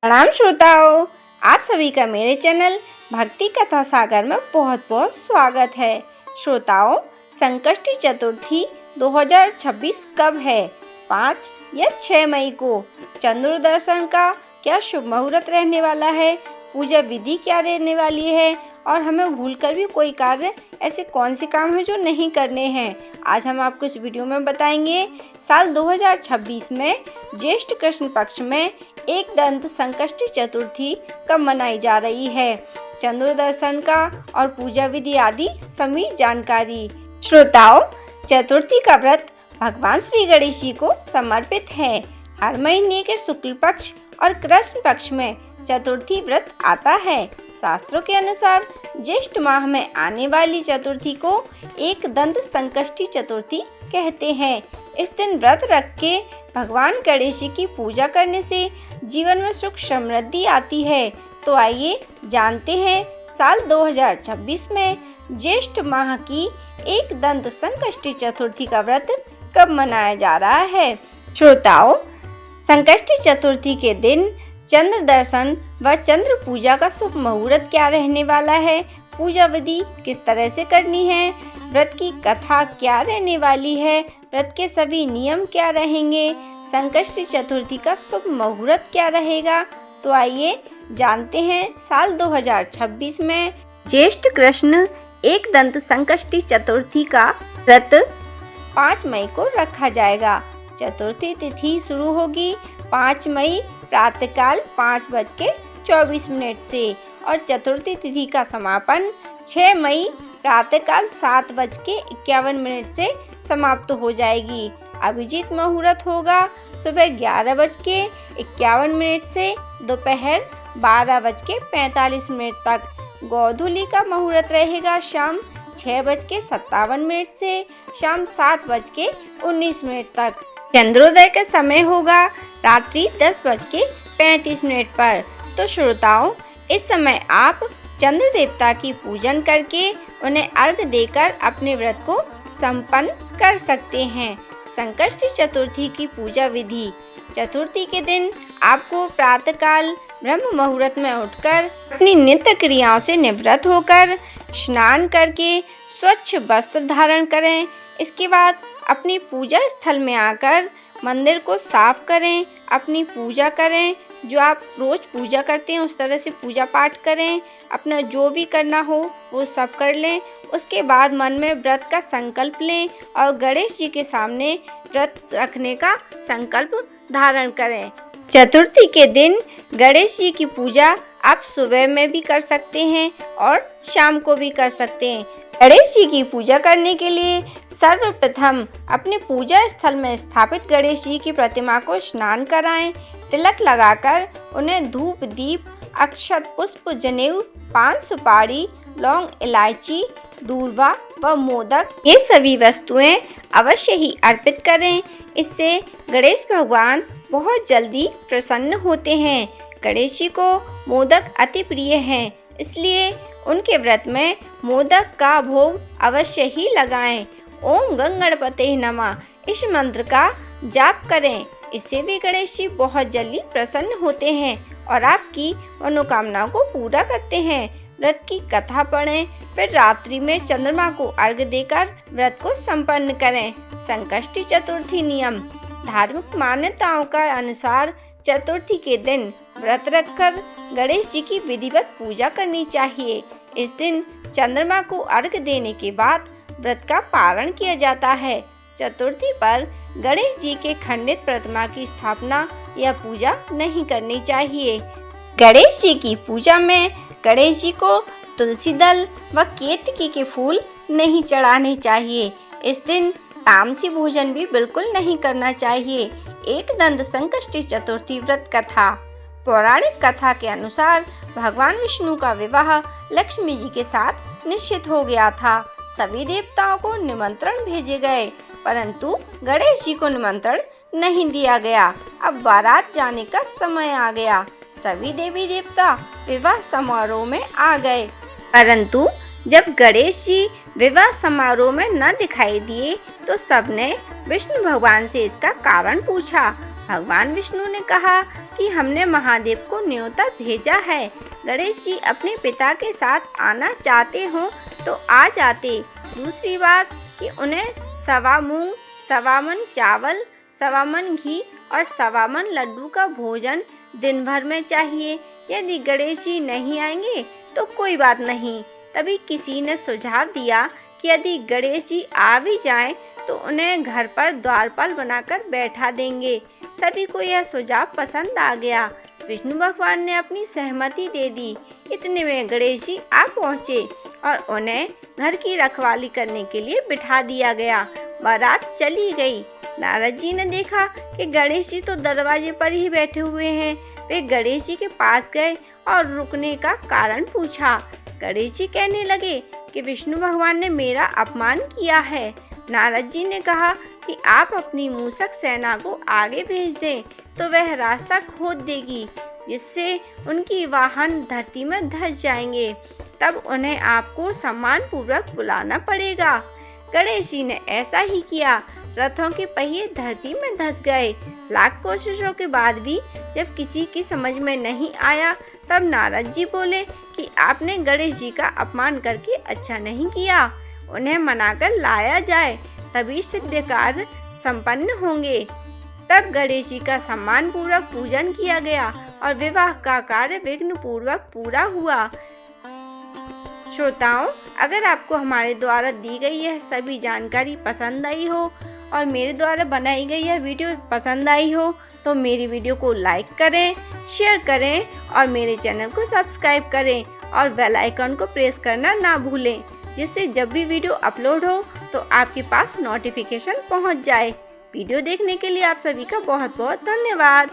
प्रणाम श्रोताओं, आप सभी का मेरे चैनल भक्ति कथा सागर में बहुत बहुत स्वागत है। श्रोताओं, संकष्टी चतुर्थी 2026 कब है? 5 या 6 मई को। चंद्र दर्शन का क्या शुभ मुहूर्त रहने वाला है? पूजा विधि क्या रहने वाली है? और हमें भूलकर भी कोई कार्य ऐसे कौन से काम हैं जो नहीं करने हैं? आज हम आपको इस वीडियो में बताएंगे। साल 2026 में ज्येष्ठ कृष्ण पक्ष में एक दंत संकष्टी चतुर्थी कब मनाई जा रही है, चंद्र दर्शन का और पूजा विधि आदि सभी जानकारी। श्रोताओं, चतुर्थी का व्रत भगवान श्री गणेश जी को समर्पित है। हर महीने के शुक्ल पक्ष और कृष्ण पक्ष में चतुर्थी व्रत आता है। शास्त्रों के अनुसार ज्येष्ठ माह में आने वाली चतुर्थी को एक दंत संकष्टी चतुर्थी कहते हैं। इस दिन व्रत रख के भगवान गणेश जी की पूजा करने से जीवन में सुख समृद्धि आती है। तो आइए जानते हैं साल 2026 में ज्येष्ठ माह की एक दंत संकष्टी चतुर्थी का व्रत कब मनाया जा रहा है। श्रोताओं, संकष्टी चतुर्थी के दिन चंद्र दर्शन व चंद्र पूजा का शुभ मुहूर्त क्या रहने वाला है, पूजा विधि किस तरह से करनी है, व्रत की कथा क्या रहने वाली है, व्रत के सभी नियम क्या रहेंगे, संकष्टी चतुर्थी का शुभ मुहूर्त क्या रहेगा। तो आइए जानते हैं साल 2026 में ज्येष्ठ कृष्ण एक दंत संकष्टी चतुर्थी का व्रत 5 मई को रखा जाएगा। चतुर्थी तिथि शुरू होगी 5 मई प्रातःकाल 5:24 से और चतुर्थी तिथि का समापन 6 मई प्रातःकाल 7:51 से समाप्त हो जाएगी। अभिजीत मुहूर्त होगा सुबह 11:51 से दोपहर 12:45 तक। गोधूली का मुहूर्त रहेगा शाम 6:57 से शाम 7:19 तक। चंद्रोदय का समय होगा रात्रि 10:35 पर। तो श्रोताओं, इस समय आप चंद्र देवता की पूजन करके उन्हें अर्घ देकर अपने व्रत को संपन्न कर सकते हैं। संकष्टी चतुर्थी की पूजा विधि। चतुर्थी के दिन आपको प्रातःकाल ब्रह्म मुहूर्त में उठकर अपनी नित्य क्रियाओं से निवृत्त होकर स्नान करके स्वच्छ वस्त्र धारण करें। इसके बाद अपनी पूजा स्थल में आकर मंदिर को साफ करें, अपनी पूजा करें। जो आप रोज पूजा करते हैं उस तरह से पूजा पाठ करें। अपना जो भी करना हो वो सब कर लें। उसके बाद मन में व्रत का संकल्प लें और गणेश जी के सामने व्रत रखने का संकल्प धारण करें। चतुर्थी के दिन गणेश जी की पूजा आप सुबह में भी कर सकते हैं और शाम को भी कर सकते हैं। गणेश जी की पूजा करने के लिए सर्वप्रथम अपने पूजा स्थल में स्थापित गणेश जी की प्रतिमा को स्नान कराएं। तिलक लगाकर उन्हें धूप, दीप, अक्षत, पुष्प, जनेऊ, पान, सुपारी, लौंग, इलायची, दूर्वा व मोदक ये सभी वस्तुएं अवश्य ही अर्पित करें। इससे गणेश भगवान बहुत जल्दी प्रसन्न होते हैं। गणेश जी को मोदक अति प्रिय हैं, इसलिए उनके व्रत में मोदक का भोग अवश्य ही लगाएं। ओम गंगणपते नमः इस मंत्र का जाप करें। इससे भी गणेश जी बहुत जल्दी प्रसन्न होते हैं और आपकी मनोकामनाओं को पूरा करते हैं। व्रत की कथा पढ़ें, फिर रात्रि में चंद्रमा को अर्घ देकर व्रत को संपन्न करें। संकष्टी चतुर्थी नियम। धार्मिक मान्यताओं का अनुसार चतुर्थी के दिन व्रत रखकर गणेश जी की विधिवत पूजा करनी चाहिए। इस दिन चंद्रमा को अर्घ देने के बाद व्रत का पारण किया जाता है। चतुर्थी पर गणेश जी के खंडित प्रतिमा की स्थापना या पूजा नहीं करनी चाहिए। गणेश जी की पूजा में गणेश जी को तुलसी दल व केतकी के फूल नहीं चढ़ाने चाहिए। इस दिन तामसी भोजन भी बिल्कुल नहीं करना चाहिए। एक दंत संकष्टी चतुर्थी व्रत कथा। पौराणिक कथा के अनुसार भगवान विष्णु का विवाह लक्ष्मी जी के साथ निश्चित हो गया था। सभी देवताओं को निमंत्रण भेजे गए, परंतु गणेश जी को निमंत्रण नहीं दिया गया। अब बारात जाने का समय आ गया। सभी देवी देवता विवाह समारोह में आ गए, परंतु जब गणेश जी विवाह समारोह में न दिखाई दिए तो सबने विष्णु भगवान से इसका कारण पूछा। भगवान विष्णु ने कहा कि हमने महादेव को न्योता भेजा है। गणेश जी अपने पिता के साथ आना चाहते हो तो आ जाते। दूसरी बात कि उन्हें 1.25 मूंग, 1.25 मन चावल, 1.25 मन घी और 1.25 मन लड्डू का भोजन दिन भर में चाहिए। यदि गणेश जी नहीं आएंगे तो कोई बात नहीं। तभी किसी ने सुझाव दिया कि यदि गणेश जी आ भी जाएं तो उन्हें घर पर द्वारपाल बनाकर बैठा देंगे। सभी को यह सुझाव पसंद आ गया। विष्णु भगवान ने अपनी सहमति दे दी। इतने में गणेश जी आ पहुँचे और उन्हें घर की रखवाली करने के लिए बिठा दिया गया। बारात चली गई। नारद जी ने देखा कि गणेश जी तो दरवाजे पर ही बैठे हुए हैं। वे गणेश जी के पास गए और रुकने का कारण पूछा। गणेश जी कहने लगे कि विष्णु भगवान ने मेरा अपमान किया है। नारद जी ने कहा कि आप अपनी मूषक सेना को आगे भेज दें तो वह रास्ता खोद देगी, जिससे उनकी वाहन धरती में धंस जाएंगे। तब उन्हें आपको सम्मान पूर्वक बुलाना पड़ेगा। गणेश जी ने ऐसा ही किया। रथों के पहिए धरती में धंस गए। लाख कोशिशों के बाद भी जब किसी की समझ में नहीं आया, तब नारद जी बोले कि आपने गणेश जी का अपमान करके अच्छा नहीं किया। उन्हें मनाकर लाया जाए, तभी सिद्ध कार्य संपन्न होंगे। तब गणेश जी का सम्मान पूर्वक पूजन किया गया और विवाह का कार्य विघ्न पूर्वक पूरा हुआ। श्रोताओं, अगर आपको हमारे द्वारा दी गई यह सभी जानकारी पसंद आई हो और मेरे द्वारा बनाई गई यह वीडियो पसंद आई हो तो मेरी वीडियो को लाइक करें, शेयर करें और मेरे चैनल को सब्सक्राइब करें और बेल आइकन को प्रेस करना ना भूलें, जिससे जब भी वीडियो अपलोड हो तो आपके पास नोटिफिकेशन पहुंच जाए। वीडियो देखने के लिए आप सभी का बहुत बहुत धन्यवाद।